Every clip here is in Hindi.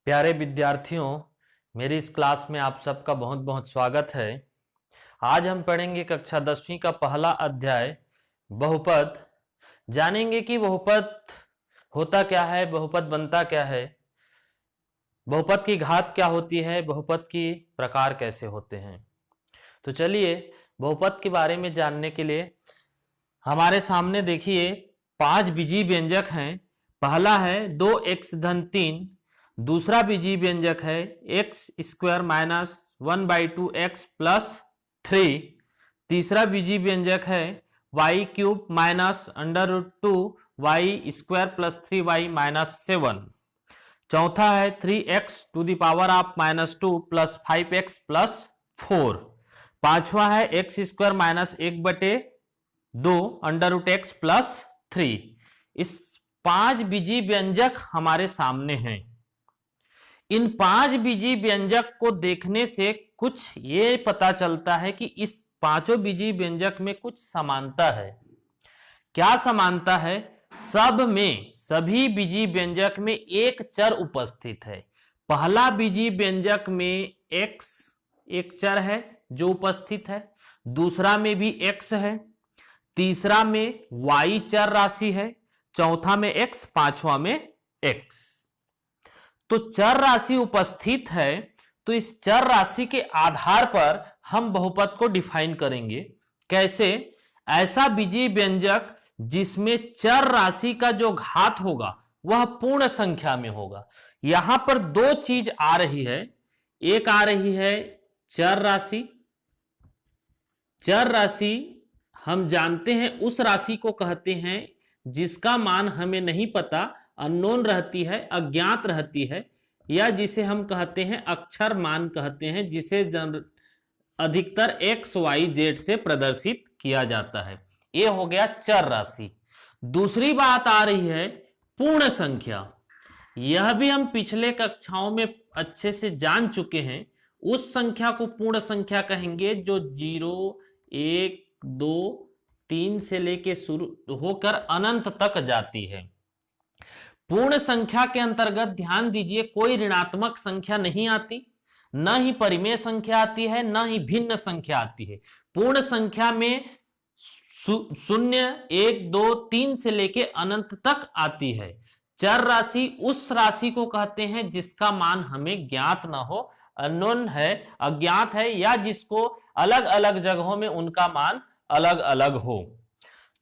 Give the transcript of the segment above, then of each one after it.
प्यारे विद्यार्थियों, मेरी इस क्लास में आप सबका बहुत बहुत स्वागत है। आज हम पढ़ेंगे कक्षा 10वीं का पहला अध्याय बहुपद। जानेंगे कि बहुपद होता क्या है, बहुपद बनता क्या है, बहुपद की घात क्या होती है, बहुपद की प्रकार कैसे होते हैं। तो चलिए बहुपद के बारे में जानने के लिए हमारे सामने देखिए 5 बीजीय व्यंजक हैं। पहला है 2x धन 3, दूसरा बीजीय व्यंजक है x square minus 1/2 x plus 3, तीसरा बीजीय व्यंजक है y cube minus √2 y square plus 3y minus 7, चौथा है 3x to the power of -2 plus 5x plus 4, पांचवा है x square minus 1/2 √x plus 3। इस 5 बीजीय व्यंजक हमारे सामने हैं। इन 5 बीजीय व्यंजक को देखने से कुछ ये पता चलता है कि इस पांचों बीजीय व्यंजक में कुछ समानता है। क्या समानता है? सभी बीजीय व्यंजक में एक चर उपस्थित है। पहला बीजीय व्यंजक में x एक चर है जो उपस्थित है, दूसरा में भी x है, तीसरा में y चर राशि है, चौथा में x, पांचवा में x। तो चर राशि उपस्थित है, तो इस चर राशि के आधार पर हम बहुपद को डिफाइन करेंगे। कैसे? ऐसा बीजीय व्यंजक जिसमें चर राशि का जो घात होगा वह पूर्ण संख्या में होगा। यहां पर दो चीज आ रही है। एक आ रही है चर राशि। चर राशि हम जानते हैं उस राशि को कहते हैं जिसका मान हमें नहीं पता, अननोन रहती है, अज्ञात रहती है, या जिसे हम कहते हैं अक्षर मान कहते हैं, जिसे अधिकतर x, y, z से प्रदर्शित किया जाता है। ये हो गया चर राशि। दूसरी बात आ रही है पूर्ण संख्या। यह भी हम पिछले कक्षाओं में अच्छे से जान चुके हैं। उस संख्या को पूर्ण संख्या कहेंगे जो 0, 1, 2, 3 से लेके शुरू होकर अनंत तक जाती है। पूर्ण संख्या के अंतर्गत ध्यान दीजिए कोई ऋणात्मक संख्या नहीं आती, न ही परिमेय संख्या आती है, न ही भिन्न संख्या आती है। पूर्ण संख्या में 0, 1, 2, 3 से लेके अनंत तक आती है। चर राशि उस राशि को कहते हैं जिसका मान हमें ज्ञात ना हो, अननोन है, अज्ञात है, या जिसको अलग अलग जगहों में उनका मान अलग अलग हो।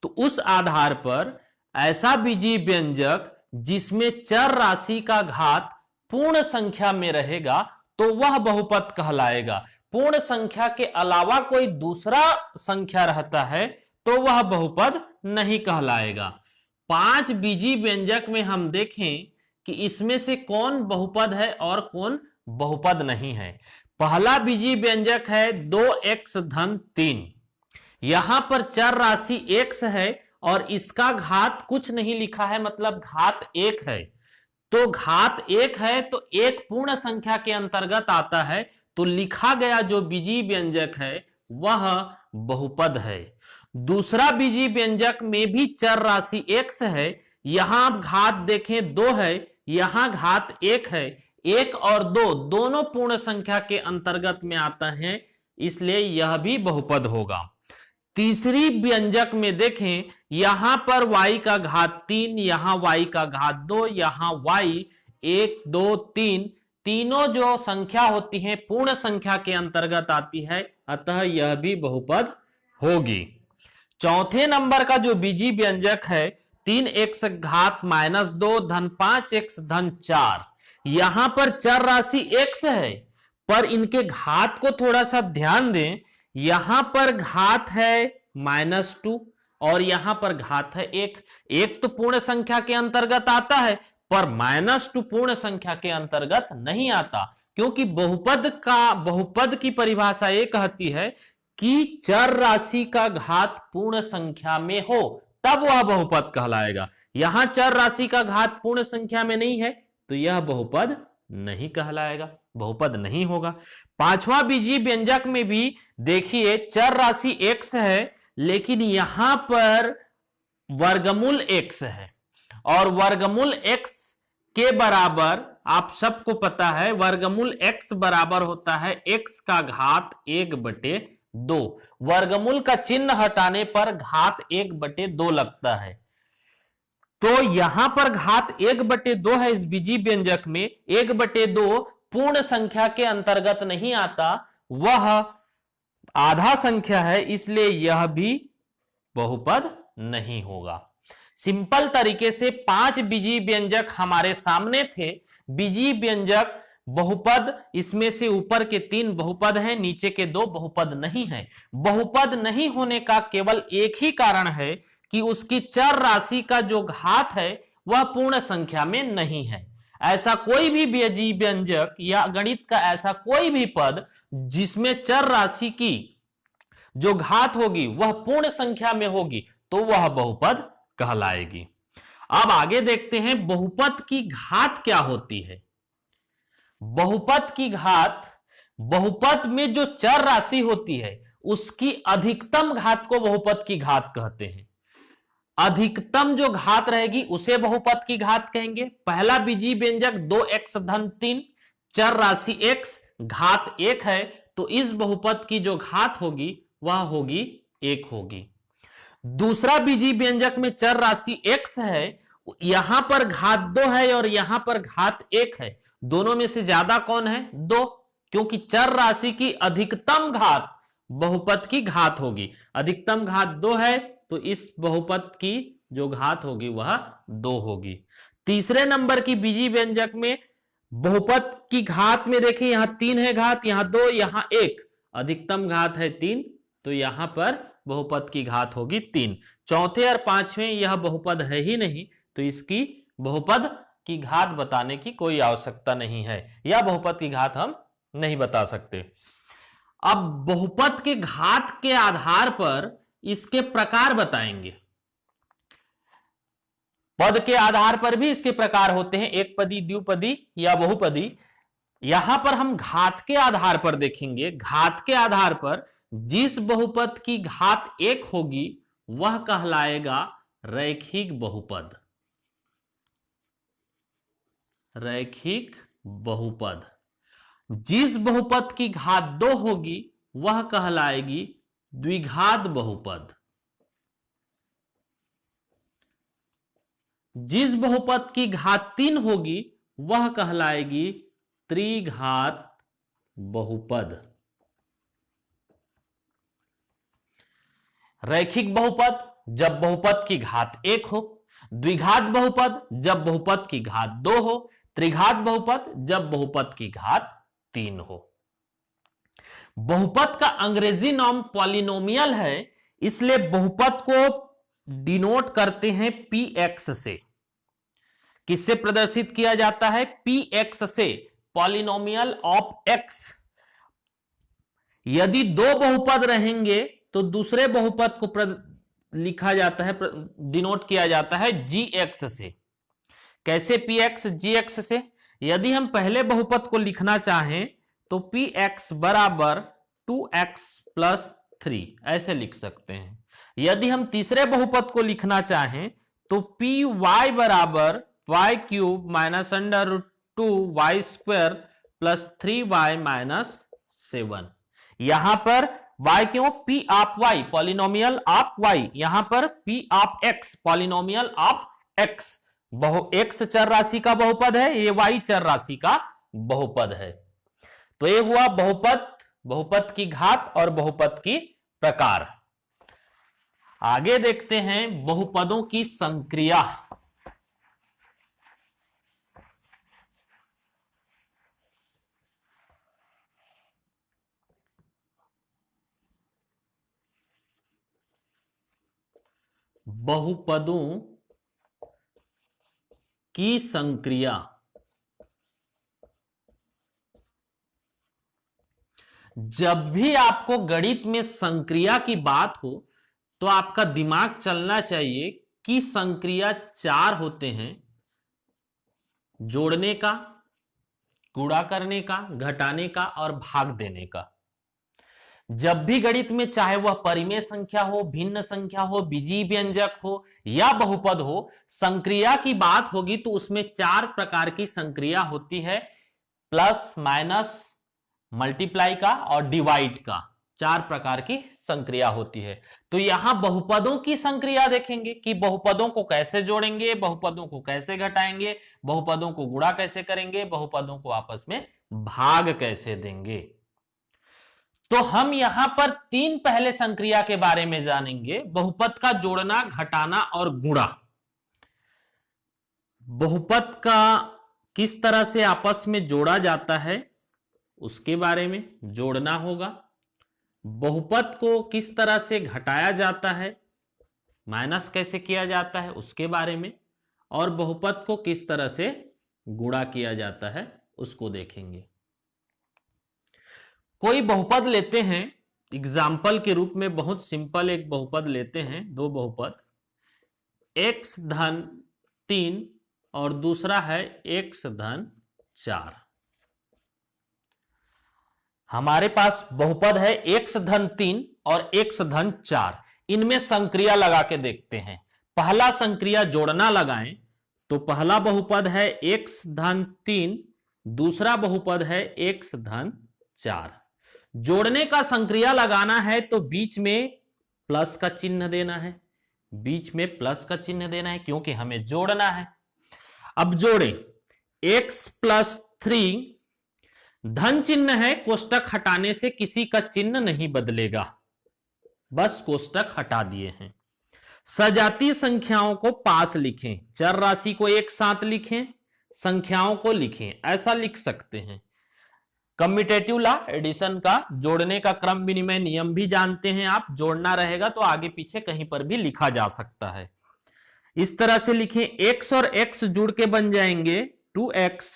तो उस आधार पर ऐसा बीजीय व्यंजक जिसमें चर राशि का घात पूर्ण संख्या में रहेगा तो वह बहुपद कहलाएगा। पूर्ण संख्या के अलावा कोई दूसरा संख्या रहता है तो वह बहुपद नहीं कहलाएगा। 5 बीजीय व्यंजक में हम देखें कि इसमें से कौन बहुपद है और कौन बहुपद नहीं है। पहला बीजीय व्यंजक है 2x धन 3। यहां पर चर राशि x है और इसका घात कुछ नहीं लिखा है, मतलब घात 1 है। तो घात 1 है तो एक पूर्ण संख्या के अंतर्गत आता है, तो लिखा गया जो बीजीय व्यंजक है वह बहुपद है। दूसरा बीजीय व्यंजक में भी चर राशि x है। यहां आप घात देखें 2 है, यहां घात 1 है। 1 और 2 दोनों पूर्ण संख्या के अंतर्गत में आता है, इसलिए यह भी बहुपद होगा। तीसरी व्यंजक में देखें, यहां पर y का घात 3, यहां y का घात 2, यहां y 1, 2, 3, तीनों जो संख्या होती है पूर्ण संख्या के अंतर्गत आती है, अतः यह भी बहुपद होगी। चौथे नंबर का जो बीजीय व्यंजक है 3x घात -2 धन 5x धन 4। यहां पर चर राशि x है, पर इनके घात को थोड़ा सा ध्यान दें। यहां पर घात है -2 और यहां पर घात है 1। 1 तो पूर्ण संख्या के अंतर्गत आता है, पर -2 पूर्ण संख्या के अंतर्गत नहीं आता, क्योंकि बहुपद की परिभाषा ये कहती है कि चर राशि का घात पूर्ण संख्या में हो तब वह बहुपद कहलाएगा। यहां चर राशि का घात पूर्ण संख्या में नहीं है तो यह बहुपद नहीं कहलाएगा, बहुपद नहीं होगा। पांचवा बीजीय व्यंजक में भी देखिए चर राशि x है, लेकिन यहां पर वर्गमूल x है, और वर्गमूल x के बराबर आप सबको पता है वर्गमूल x बराबर होता है x का घात 1/2। वर्गमूल का चिन्ह हटाने पर घात 1/2 लगता है। तो यहां पर घात 1/2 है इस बीजी व्यंजक में। 1/2 पूर्ण संख्या के अंतर्गत नहीं आता, वह आधा संख्या है, इसलिए यह भी बहुपद नहीं होगा। सिंपल तरीके से 5 बीजी व्यंजक हमारे सामने थे। बीजी व्यंजक बहुपद, इसमें से ऊपर के 3 बहुपद हैं, नीचे के 2 बहुपद नहीं है। बहुपद नहीं होने का केवल एक ही कारण है कि उसकी चर राशि का जो घात है वह पूर्ण संख्या में नहीं है। ऐसा कोई भी बीजी व्यंजक या गणित का ऐसा कोई भी पद जिसमें चर राशि की जो घात होगी वह पूर्ण संख्या में होगी तो वह बहुपद कहलाएगी। अब आगे देखते हैं बहुपद की घात क्या होती है। बहुपद की घात, बहुपद में जो चर राशि होती है उसकी अधिकतम घात को बहुपद की घात कहते हैं। अधिकतम जो घात रहेगी उसे बहुपद की घात कहेंगे। पहला बीजी व्यंजक 2x धन 3, चर राशि x, घात 1 है, तो इस बहुपद की जो घात होगी वह होगी 1 होगी। दूसरा बीजी व्यंजक में चर राशि x है, यहां पर घात 2 है और यहां पर घात 1 है। दोनों में से ज्यादा कौन है? 2, क्योंकि चर राशि की अधिकतम घात बहुपद की घात होगी। अधिकतम घात 2 है तो इस बहुपद की जो घात होगी वह 2 होगी। तीसरे नंबर की बीजी व्यंजक में बहुपद की घात में देखिए यहां 3 है घात, यहां 2, यहां 1, अधिकतम घात है 3, तो यहां पर बहुपद की घात होगी 3। चौथे और पांचवें यह बहुपद है ही नहीं, तो इसकी बहुपद की घात बताने की कोई आवश्यकता नहीं है, या बहुपद की घात हम नहीं बता सकते। अब बहुपद के घात के आधार पर इसके प्रकार बताएंगे। पद के आधार पर भी इसके प्रकार होते हैं, एक पदी, द्विपदी या बहुपदी। यहां पर हम घात के आधार पर देखेंगे। घात के आधार पर जिस बहुपद की घात 1 होगी वह कहलाएगा रैखिक बहुपद। रैखिक बहुपद। जिस बहुपद की घात 2 होगी वह कहलाएगी द्विघात बहुपद। जिस बहुपद की घात 3 होगी वह कहलाएगी त्रिघात बहुपद। रैखिक बहुपद जब बहुपद की घात 1 हो, द्विघात बहुपद जब बहुपद की घात 2 हो, त्रिघात बहुपद जब बहुपद की घात 3 हो। बहुपद का अंग्रेजी नाम पॉलिनोमियल है, इसलिए बहुपद को डिनोट करते हैं px से। किससे प्रदर्शित किया जाता है? px से, पॉलिनोमियल ऑफ x। यदि 2 बहुपद रहेंगे तो दूसरे बहुपद को लिखा जाता है, डिनोट किया जाता है gx से। कैसे? px gx से। यदि हम पहले बहुपद को लिखना चाहें तो px बराबर 2x प्लस 3 ऐसे लिख सकते हैं। यदि हम तीसरे बहुपद को लिखना चाहें तो py बराबर y cube minus under 2y square plus 3y minus 7। यहां पर y क्यों? p of y polynomial of y, यहां पर p of x polynomial of x। x चर राशि का बहुपद है, ये y चर राशि का बहुपद है। तो ये हुआ बहुपद, बहुपद की घात और बहुपद की प्रकार। आगे देखते हैं बहुपदों की संक्रिया। बहुपदों की संक्रिया। जब भी आपको गणित में संक्रिया की बात हो तो आपका दिमाग चलना चाहिए कि संक्रिया 4 होते हैं: जोड़ने का, गुणा करने का, घटाने का और भाग देने का। जब भी गणित में चाहे वह परिमेय संख्या हो, भिन्न संख्या हो, बीजीय व्यंजक हो या बहुपद हो, संक्रिया की बात होगी तो उसमें 4 प्रकार की संक्रिया होती है, प्लस माइनस मल्टीप्लाई का और डिवाइड का, 4 प्रकार की संक्रिया होती है। तो यहां बहुपदों की संक्रिया देखेंगे कि बहुपदों को कैसे जोड़ेंगे, बहुपदों को कैसे घटाएंगे, बहुपदों को गुणा कैसे करेंगे, बहुपदों को आपस में भाग कैसे देंगे। तो हम यहां पर 3 पहले संक्रिया के बारे में जानेंगे, बहुपद का जोड़ना, घटाना और गुणा। बहुपद का किस तरह से आपस में जोड़ा जाता है उसके बारे में जोड़ना होगा, बहुपद को किस तरह से घटाया जाता है, माइनस कैसे किया जाता है उसके बारे में, और बहुपद को किस तरह से गुणा किया जाता है उसको देखेंगे। कोई बहुपद लेते हैं एग्जाम्पल के रूप में, बहुत सिंपल एक बहुपद लेते हैं, दो बहुपद, x धन 3 और दूसरा है x धन 4। हमारे पास बहुपद है x धन 3 और x धन 4। इनमें संक्रिया लगा के देखते हैं। पहला संक्रिया जोड़ना लगाएं तो पहला बहुपद है x धन 3, दूसरा बहुपद है x धन 4। जोड़ने का संक्रिया लगाना है तो बीच में प्लस का चिन्ह देना है, बीच में प्लस का चिन्ह देना है क्योंकि हमें जोड़ना है। अब जोड़े, x प्लस 3 धन चिन्ह है, कोष्टक हटाने से किसी का चिन्ह नहीं बदलेगा, बस कोष्टक हटा दिए हैं। सजातीय संख्याओं को पास लिखें, चर राशि को एक साथ लिखें, संख्याओं को लिखें, ऐसा लिख सकते हैं। कम्यूटेटिव लॉ एडिशन का जोड़ने का क्रम विनिमय नियम भी जानते हैं आप, जोड़ना रहेगा तो आगे पीछे कहीं पर भी लिखा जा सकता है। इस तरह से लिखें, x और x जुड़ के बन जाएंगे 2x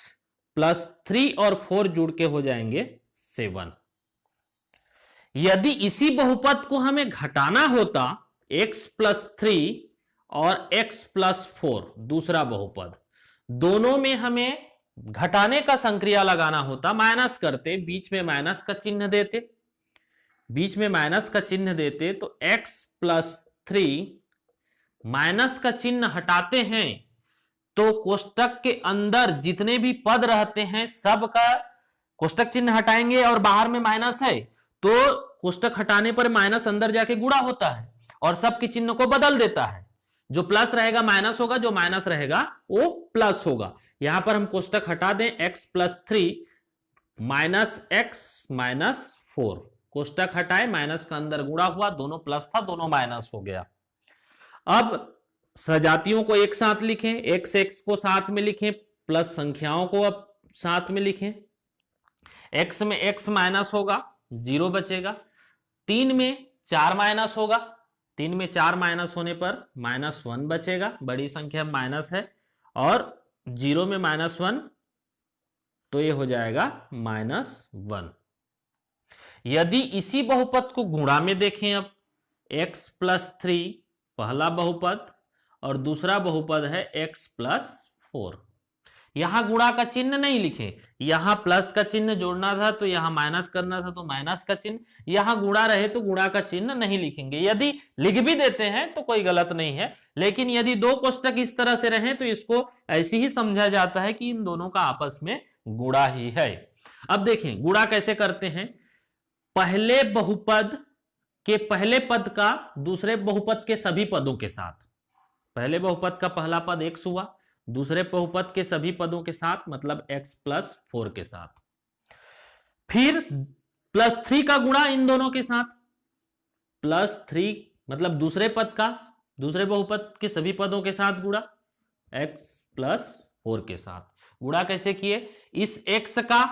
प्लस 3 और 4 जुड़ के हो जाएंगे 7। यदि इसी बहुपद को हमें घटाना होता x प्लस 3 और x प्लस 4, दूसरा बहुपद, दोनों में हमें घटाने का संक्रिया लगाना होता, माइनस करते, बीच में माइनस का चिन्ह देते, बीच में माइनस का चिन्ह देते तो x प्लस 3 माइनस का चिन्ह हटाते हैं तो कोष्टक के अंदर जितने भी पद रहते हैं सबका कोष्टक चिन्ह हटाएंगे और बाहर में माइनस है तो कोष्टक हटाने पर माइनस अंदर जाके गुणा होता है और सबके चिन्ह को बदल देता है। जो प्लस रहेगा माइनस होगा, जो माइनस रहेगा वो प्लस होगा। यहां पर हम कोष्टक हटा दें, x plus 3 minus x minus 4, कोष्टक हटाए, माइनस का अंदर गुणा हुआ, दोनों प्लस था दोनों माइनस हो गया। अब सजातियों को एक साथ लिखें, x को साथ में लिखें, प्लस संख्याओं को अब साथ में लिखें। x में x माइनस होगा, 0 बचेगा। 3 में 4 माइनस होगा, 3 में 4 माइनस होने पर -1 बचेगा, बड़ी संख्या माइनस है, और 0 में -1 तो ये हो जाएगा -1। यदि इसी बहुपद को गुणा में देखें, अब x प्लस 3 पहला बहुपद और दूसरा बहुपद है x प्लस 4। यहां गुणा का चिन्ह नहीं लिखें, यहां प्लस का चिन्ह जोड़ना था तो यहां माइनस करना था तो माइनस का चिन्ह, यहां गुणा रहे तो गुणा का चिन्ह नहीं लिखेंगे। यदि लिख भी देते हैं तो कोई गलत नहीं है, लेकिन यदि दो कोष्टक इस तरह से रहे तो इसको ऐसे ही समझा जाता है कि इन दोनों का आपस में गुणा ही है। अब देखें गुणा कैसे करते हैं। पहले बहुपद के पहले पद का दूसरे बहुपद के सभी पदों के साथ, पहले बहुपद का पहला पद x हुआ, दूसरे बहुपद के सभी पदों के साथ मतलब x प्लस 4 के साथ, फिर प्लस 3 का गुणा इन दोनों के साथ, प्लस 3 मतलब दूसरे पद का दूसरे बहुपद के सभी पदों के साथ गुणा, x प्लस 4 के साथ। गुणा कैसे किए, इस x का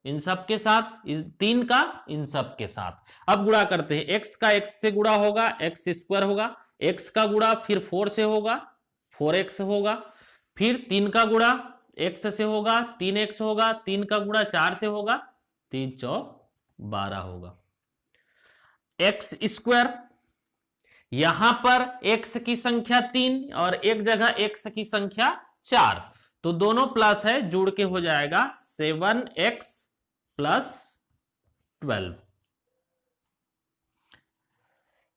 इन सब के साथ, इस 3 का इन सब के साथ। अब गुणा करते हैं, x का x से गुणा होगा x स्क्वायर होगा, x का गुणा फिर 4 से होगा 4x होगा, फिर 3 का गुणा x से होगा 3x होगा, 3 का गुणा 4 से होगा 3 चौक 12 होगा। x स्क्वायर, यहां पर x की संख्या 3 और एक जगह x की संख्या 4, तो दोनों प्लस है, जुड़ के हो जाएगा 7x प्लस 12।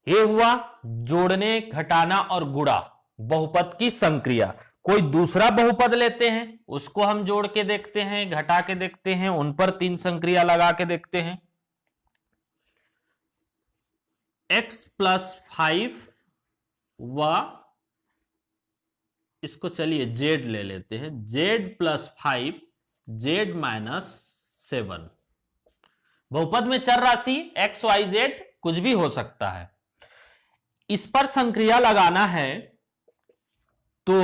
ये हुआ जोड़ने, घटाना और गुणा बहुपद की संक्रिया। कोई दूसरा बहुपद लेते हैं, उसको हम जोड़ के देखते हैं, घटा के देखते हैं, उन पर 3 संक्रिया लगा के देखते हैं। x + 5 व इसको चलिए z ले लेते हैं, z + 5 z - 7। बहुपद में चर राशि x y z कुछ भी हो सकता है। इस पर संक्रिया लगाना है तो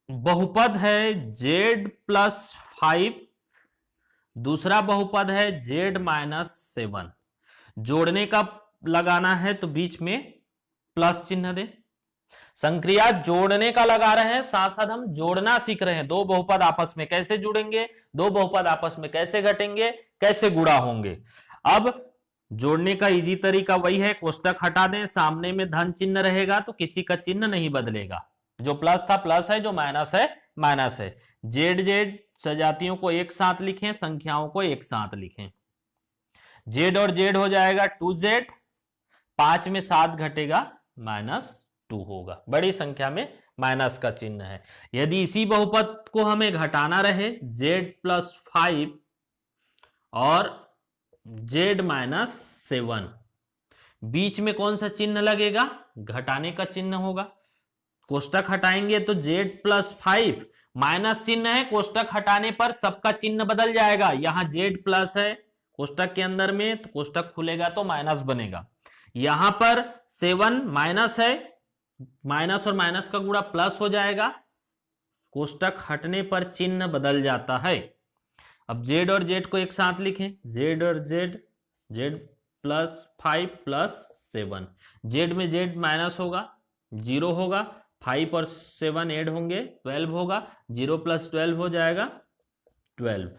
बहुपद है z + 5, दूसरा बहुपद है z - 7। जोड़ने का लगाना है तो बीच में प्लस चिन्ह दे। संक्रिया जोड़ने का लगा रहे हैं, साथ साथ हम जोड़ना सीख रहे हैं। दो बहुपद आपस में कैसे जुड़ेंगे, दो बहुपद आपस में कैसे घटेंगे, कैसे गुणा होंगे। अब जोड़ने का इजी तरीका वही है, कोष्टक हटा दें, सामने में धन चिन्ह रहेगा तो किसी का चिन्ह नहीं बदलेगा। जो प्लस था प्लस है, जो माइनस है माइनस है। जेड जेड सजातियों को एक साथ लिखें, संख्याओं को एक साथ लिखें। जेड और जेड हो जाएगा 2z, 5 में 7 घटेगा -2 होगा। बड़ी संख्या में माइनस का चिन्ह है। यदि इसी बहुपद को हमें घटाना रहे, z + 5 और z - 7, बीच में कौन सा चिन्ह लगेगा, घटाने का चिन्ह होगा। कोष्टक हटाएंगे तो z + 5 माइनस चिन्ह है, कोष्टक हटाने पर सबका चिन्ह बदल जाएगा। यहां z प्लस है कोष्टक के अंदर में, तो कोष्टक खुलेगा तो माइनस बनेगा। यहां पर 7 माइनस है, माइनस और माइनस का गुणा प्लस हो जाएगा, कोष्टक हटने पर चिन्ह बदल जाता है। अब z और z को एक साथ लिखें, z और z, z + 5 + 7, z में z माइनस होगा, 0 होगा, 5 और 7 ऐड होंगे, 12 होगा, 0 + 12 हो जाएगा 12,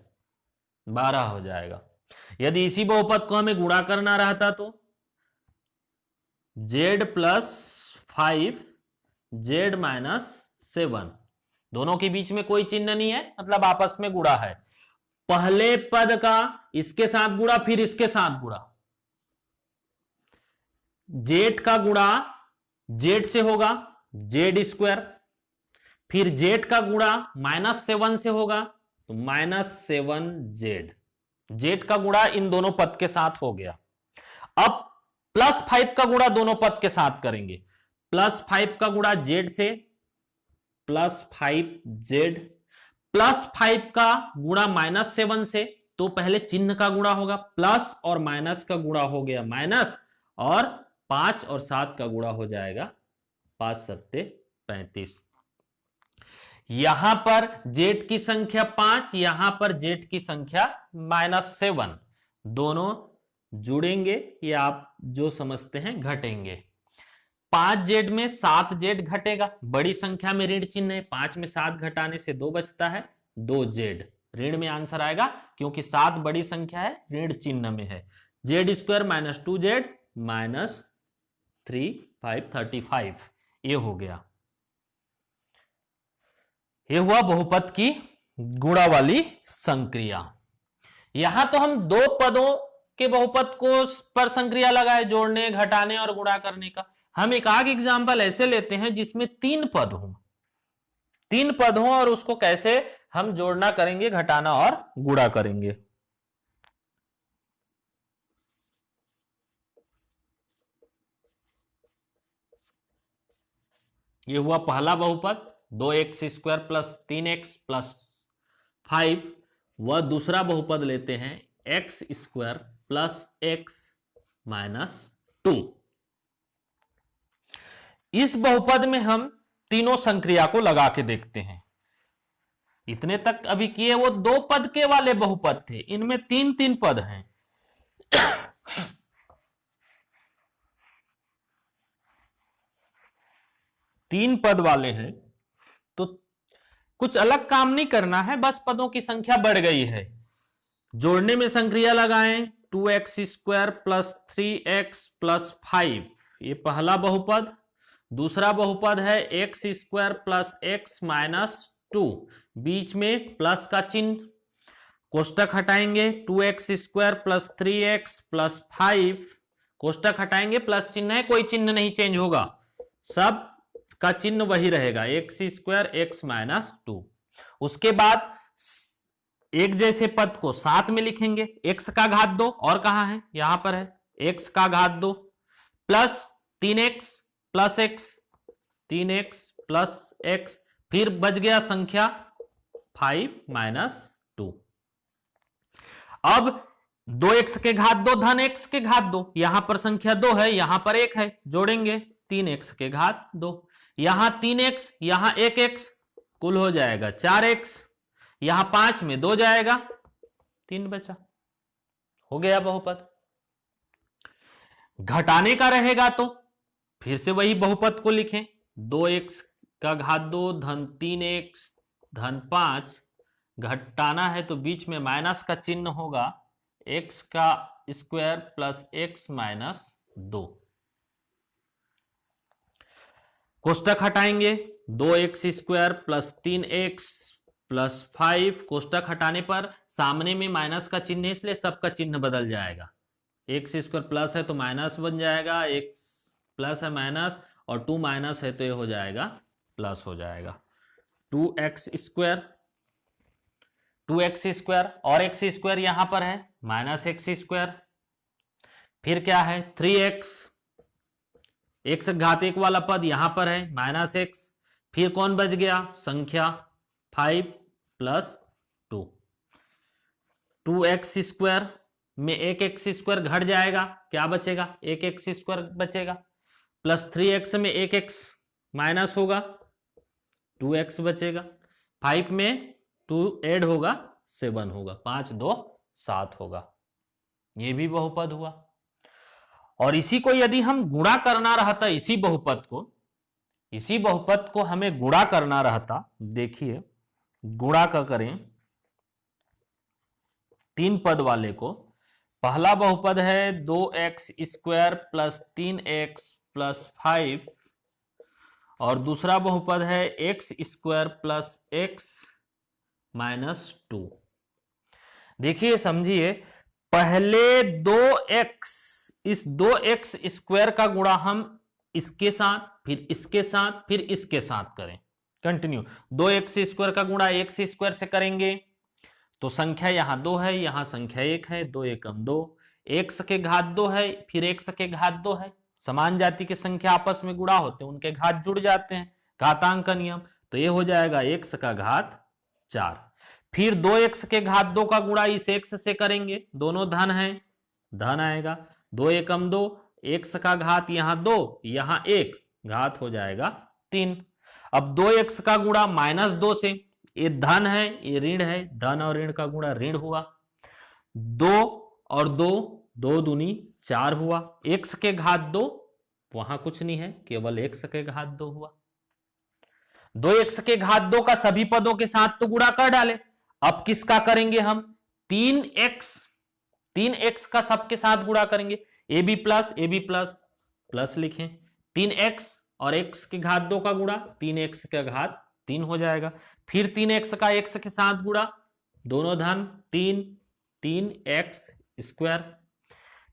12 हो जाएगा। यदि इसी बहुपद को हमें गुणा करना रहता तो z + 5 z - 7, दोनों के बीच में कोई चिन्ह नहीं है, मतलब आपस में गुणा है। पहले पद का इसके साथ गुणा, फिर इसके साथ गुणा। z का गुणा z से होगा z², फिर z का गुणा -7 से होगा तो -7z। z का गुणा इन दोनों पद के साथ हो गया। अब +5 का गुणा दोनों पद के साथ करेंगे। +5 का गुणा z से, +5z, +5 का गुणा -7 से, तो पहले चिन्ह का गुणा होगा, प्लस और माइनस का गुणा हो गया माइनस, और 5 और 7 का गुणा हो जाएगा 5 × 7 = 35। यहां पर z की संख्या 5, यहां पर z की संख्या -7, दोनों जुड़ेंगे, ये आप जो समझते हैं घटेंगे। 5z में 7z घटेगा, बड़ी संख्या में ऋण चिन्ह है, 5 में 7 घटाने से 2 बचता है, 2z ऋण में आंसर आएगा, क्योंकि 7 बड़ी संख्या है, ऋण चिन्ह में है। z² - 2z -3 5 35, ये हो गया। ये हुआ बहुपद की गुणा वाली संक्रिया। यहां तो हम दो पदों के बहुपद को पर संक्रिया लगाए, जोड़ने, घटाने और गुणा करने का। हम एक आग एग्जाम्पल ऐसे लेते हैं जिसमें 3 पद हो, 3 पद हो, और उसको कैसे हम जोड़ना करेंगे, घटाना और गुणा करेंगे। ये हुआ पहला बहुपद 2x² + 3x + 5, वह दूसरा बहुपद लेते हैं x² + x - 2। इस बहुपद में हम तीनों संक्रिया को लगा के देखते हैं। इतने तक अभी किए वो 2 पद के वाले बहुपद थे, इनमें 3 पद हैं। तीन पद वाले हैं तो कुछ अलग काम नहीं करना है, बस पदों की संख्या बढ़ गई है। जोड़ने में संक्रिया लगाएं, 2x² + 3x + 5, ये पहला बहुपद। दूसरा बहुपद है x² + x - 2, बीच में प्लस का चिन्ह, कोष्टक हटाएंगे, 2x² + 3x + 5 कोष्टक हटाएंगे, प्लस चिन्ह है, कोई चिन्ह नहीं चेंज होगा, सब का चिन्ह वही रहेगा, एक्स स्क्वायर एक्स माइनस 2। उसके बाद एक जैसे पद को साथ में लिखेंगे, एक्स का घात 2, और कहां है, यहां पर है, एक्स का घात 2 plus 3x plus x, 3x plus x, फिर बच गया संख्या 5 माइनस 2। अब 2x के घात 2 धन x के घात 2, यहां पर संख्या 2 है, यहां पर 1 है, जोड़ेंगे 3x के घात 2, यहां 3x, यहां 1x, कुल हो जाएगा 4x, यहां 5 में 2 जाएगा, 3 बचा, हो गया बहुपद। घटाने का रहेगा तो फिर से वही बहुपद को लिखें, 2x का घात 2 धन 3x धन 5, घटाना है तो बीच में माइनस का चिन्ह होगा, x का स्क्वायर प्लस x माइनस 2। कोष्टक हटाएंगे, 2x square plus 3x plus 5, कोष्टक हटाने पर सामने में माइनस का चिन्ह है, इसलिए सबका चिन्ह बदल जाएगा, एक्स स्क्वायर प्लस है तो माइनस बन जाएगा, एक्स प्लस है माइनस, और 2 माइनस है तो ये हो जाएगा प्लस हो जाएगा, 2x स्क्वायर, 2x स्क्वायर और x स्क्वायर यहां पर है माइनस एक्स स्क्वायर, फिर क्या है 3x, x घात 1 वाला पद यहां पर है माइनस x, फिर कौन बच गया संख्या 5 प्लस 2, 2x स्क्वायर में 1x स्क्वायर घट जाएगा, क्या बचेगा 1x स्क्वायर बचेगा, प्लस 3x में 1x माइनस होगा, 2x बचेगा, 5 में 2 ऐड होगा 7 होगा, 5 2 7 होगा, ये भी बहुपद हुआ। और इसी को यदि हम गुणा करना रहता, इसी बहुपद को हमें गुणा करना रहता, देखिए गुणा का करें 3 पद वाले को, पहला बहुपद है 2x square plus 3x plus 5, और दूसरा बहुपद है x square plus x minus 2। देखिए समझिए, पहले 2x, इस 2x स्क्वायर का गुणा हम इसके साथ, फिर इसके साथ, फिर इसके साथ करें, कंटिन्यू 2x स्क्वायर का गुणा x स्क्वायर से करेंगे तो संख्या यहां 2 है, यहां संख्या 1 है, 2 एकम 2, x के घात 2 है, फिर x के घात 2 है, समान जाति की संख्या आपस में गुणा होते हैं, उनके घात जुड़ जाते हैं, घातांक का नियम, तो ये हो जाएगा x का घात 4, फिर 2x के घात 2 का गुणा इस x से करेंगे, दोनों धन है, धन आएगा, 2 एकम 2, x का घात यहां 2 यहां 1, घात हो जाएगा 3। अब 2x का गुणा माइनस 2 से, ये धन है ये ऋण है, धन और ऋण का गुणा ऋण हुआ, 2 और 2, 2 दूनी 4 हुआ, x के घात 2, वहां कुछ नहीं है, केवल x के घात 2 हुआ, 2x के घात 2 का सभी पदों के साथ तो गुणा कर डाले, अब किसका करेंगे हम 3x का सबके साथ गुणा करेंगे, ab प्लस प्लस लिखें, 3x और x के घात 2 का गुणा 3x का घात 3 हो जाएगा, फिर 3x का x के साथ गुणा, दोनों धन 3x स्क्वायर,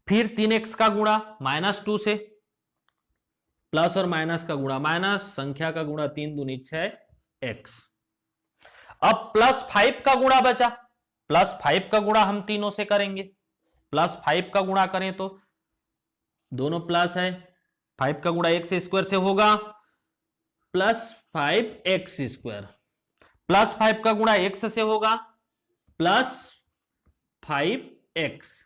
फिर 3x का गुणा माइनस 2 से, प्लस और माइनस का गुणा माइनस, संख्या का गुणा 3 दूनी 6x। अब प्लस 5 का गुणा बचा, प्लस 5 का गुणा हम तीनों से करेंगे, प्लस 5 का गुणा करें तो दोनों प्लस है, 5 का गुणा x स्क्वायर से होगा प्लस 5x स्क्वायर, प्लस 5 का गुणा x से होगा प्लस 5x,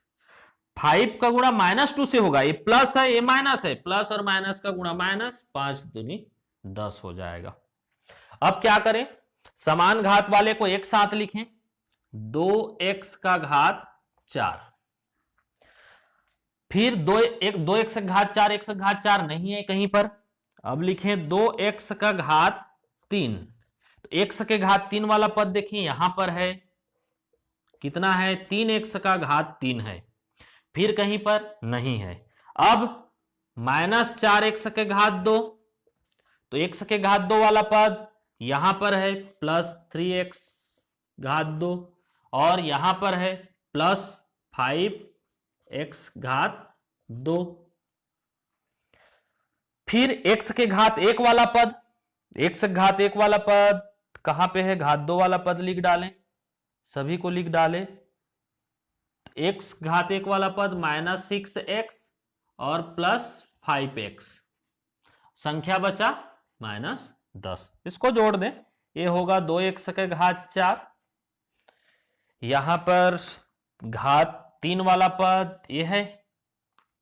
5 का गुणा माइनस 2 से होगा, ये प्लस है ये माइनस है, प्लस और माइनस का गुणा माइनस, 5 दूनी 10 हो जाएगा। अब क्या करें, समान घात वाले को एक साथ लिखें, 2x का घात 4, फिर 2x का घात 4, x का घात 4 नहीं है कहीं पर, अब लिखें 2x का घात 3, तो x के घात 3 वाला पद देखिए यहां पर है, कितना है 3x का घात 3 है, फिर कहीं पर नहीं है, अब माइनस 4x के घात 2, तो x के घात 2 वाला पद यहां पर है प्लस 3x घात 2, और यहां पर है प्लस 5x घात 2, फिर x के घात 1 वाला पद, x के घात 1 वाला पद कहां पे है, घात 2 वाला पद लिख डालें, सभी को लिख डालें। x घात 1 वाला पद -6x और +5x, संख्या बचा -10, इसको जोड़ दें, ये होगा 2x के घात 4, यहां पर घात 3 वाला पद ये है,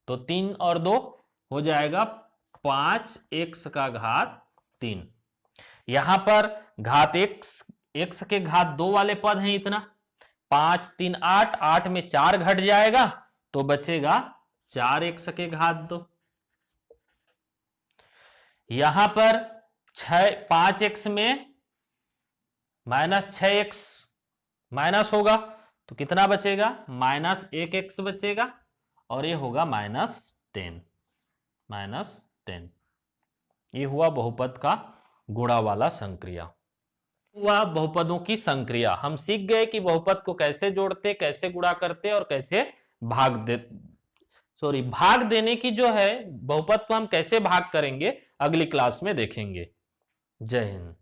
तो 3 और 2 हो जाएगा 5x का घात 3। यहां पर घात x के घात 2 वाले पद हैं इतना, 5 3 8, 8 में 4 घट जाएगा तो बचेगा 4x के घात 2। यहां पर 5x में -6x माइनस होगा तो कितना बचेगा, -1x बचेगा, और ये होगा -10। ये हुआ बहुपद का गुणा वाला संक्रिया, हुआ बहुपदों की संक्रिया। हम सीख गए कि बहुपद को कैसे जोड़ते, कैसे गुणा करते और कैसे भाग देने की जो है बहुपद को हम कैसे भाग करेंगे अगली क्लास में देखेंगे। जय हिंद।